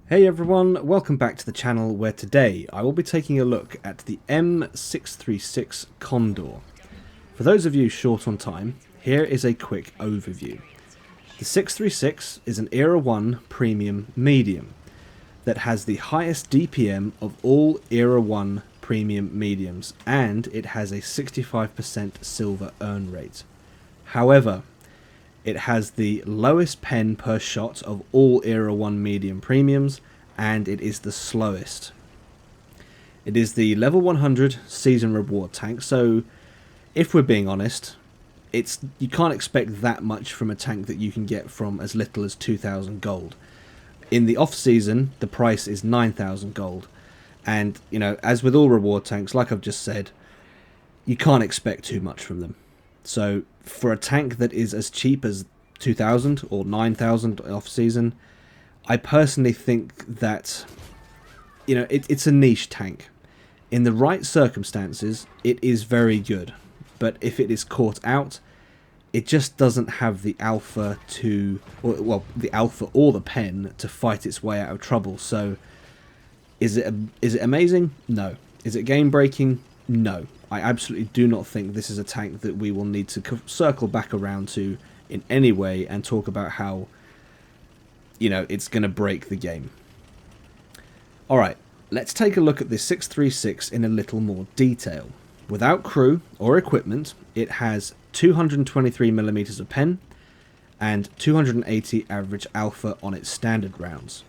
Hey everyone, welcome back to the channel where today I will be taking a look at the M-636 Kondor. For those of you short on time, here is a quick overview. The 636 is an Era 1 premium medium that has the highest DPM of all Era 1 premium mediums, and it has a 65% silver earn rate. However, it has the lowest pen per shot of all Era 1 medium premiums, and it is the slowest. It is the level 100 season reward tank, so if we're being honest, you can't expect that much from a tank that you can get from as little as 2,000 gold. In the off season, the price is 9,000 gold, and you know, as with all reward tanks, like I've just said, you can't expect too much from them. So for a tank that is as cheap as 2,000 or 9,000 off season, I personally think that, you know, it's a niche tank. In the right circumstances, it is very good, but if it is caught out, it just doesn't have the alpha the alpha or the pen to fight its way out of trouble. So is it amazing? No. Is it game breaking? No. I absolutely do not think this is a tank that we will need to circle back around to in any way and talk about how, you know, it's going to break the game. Alright, let's take a look at this 636 in a little more detail. Without crew or equipment, it has 223mm of pen and 280 average alpha on its standard rounds.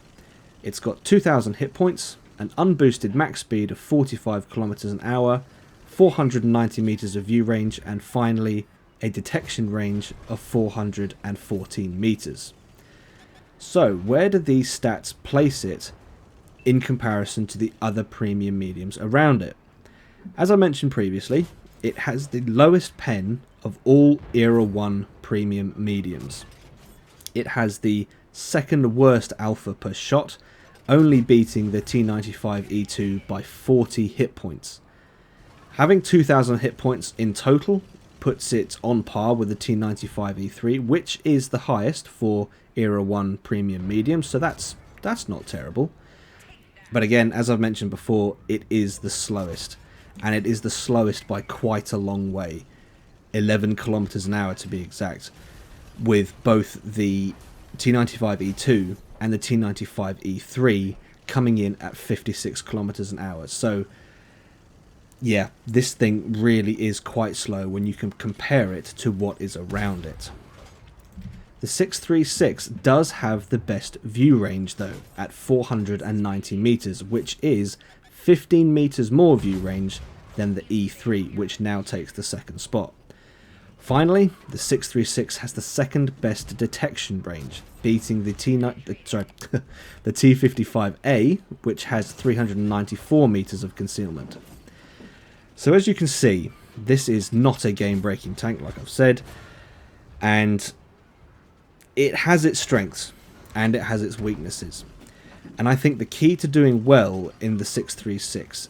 It's got 2,000 hit points, an unboosted max speed of 45 km an hour, 490 meters of view range, and finally a detection range of 414 meters. So where do these stats place it in comparison to the other premium mediums around it? As I mentioned previously, it has the lowest pen of all Era 1 premium mediums. It has the second worst alpha per shot, only beating the T95E2 by 40 hit points. Having 2,000 hit points in total puts it on par with the T95E3, which is the highest for Era 1 premium medium, so that's not terrible. But again, as I've mentioned before, it is the slowest, and it is the slowest by quite a long way, 11 kilometers an hour to be exact, with both the T95E2 and the T95E3 coming in at 56 kilometers an hour. So yeah, this thing really is quite slow when you can compare it to what is around it. The 636 does have the best view range though, at 490 meters, which is 15 meters more view range than the E3, which now takes the second spot. Finally, the 636 has the second best detection range, beating the the T55A, which has 394 meters of concealment. So as you can see, this is not a game-breaking tank, like I've said, and it has its strengths and it has its weaknesses. And I think the key to doing well in the 636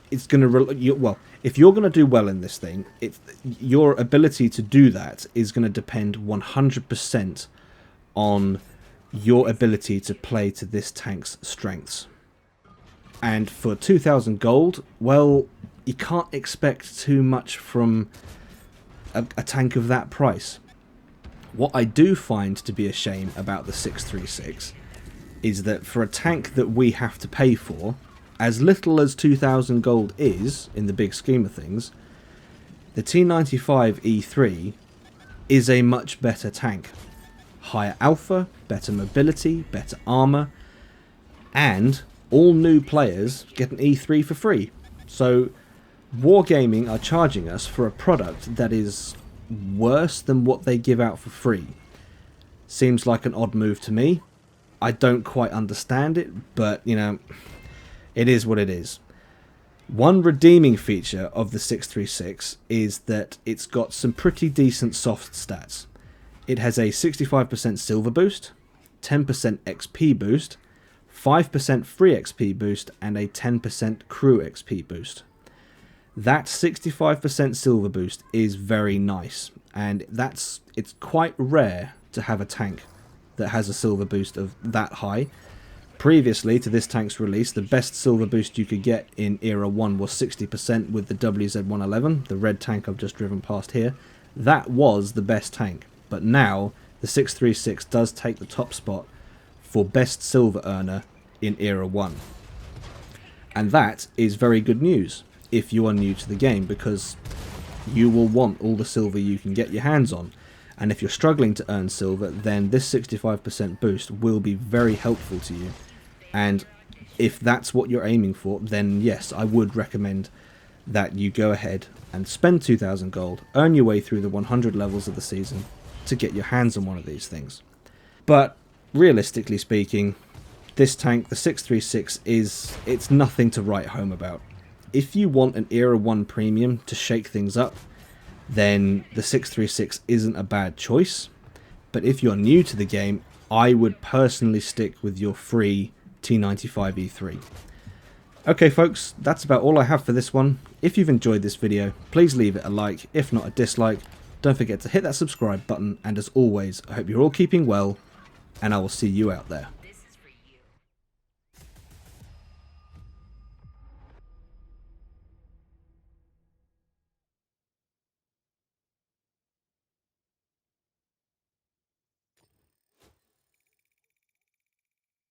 is going to, if you're going to do well in this thing, your ability to do that is going to depend 100% on your ability to play to this tank's strengths. And for 2,000 gold, well, you can't expect too much from a tank of that price. What I do find to be a shame about the 636 is that for a tank that we have to pay for, as little as 2,000 gold is, in the big scheme of things, the T95E3 is a much better tank. Higher alpha, better mobility, better armor, and all new players get an E3 for free. So Wargaming are charging us for a product that is worse than what they give out for free. Seems like an odd move to me. I don't quite understand it, but you know, it is what it is. One redeeming feature of the 636 is that it's got some pretty decent soft stats. It has a 65% silver boost, 10% XP boost, 5% free XP boost, and a 10% crew XP boost. That 65% silver boost is very nice, and it's quite rare to have a tank that has a silver boost of that high. Previously to this tank's release, the best silver boost you could get in Era 1 was 60% with the WZ-111, the red tank I've just driven past here. That was the best tank, but now the 636 does take the top spot for best silver earner in Era 1. And that is very good news if you are new to the game, because you will want all the silver you can get your hands on. And if you're struggling to earn silver, then this 65% boost will be very helpful to you. And if that's what you're aiming for, then yes, I would recommend that you go ahead and spend 2,000 gold, earn your way through the 100 levels of the season to get your hands on one of these things. But realistically speaking, this tank, the 636, it's nothing to write home about. If you want an Era 1 premium to shake things up, then the 636 isn't a bad choice. But if you're new to the game, I would personally stick with your free T95 E3. Okay folks, that's about all I have for this one. If you've enjoyed this video, please leave it a like, if not a dislike. Don't forget to hit that subscribe button, and as always, I hope you're all keeping well, and I will see you out there.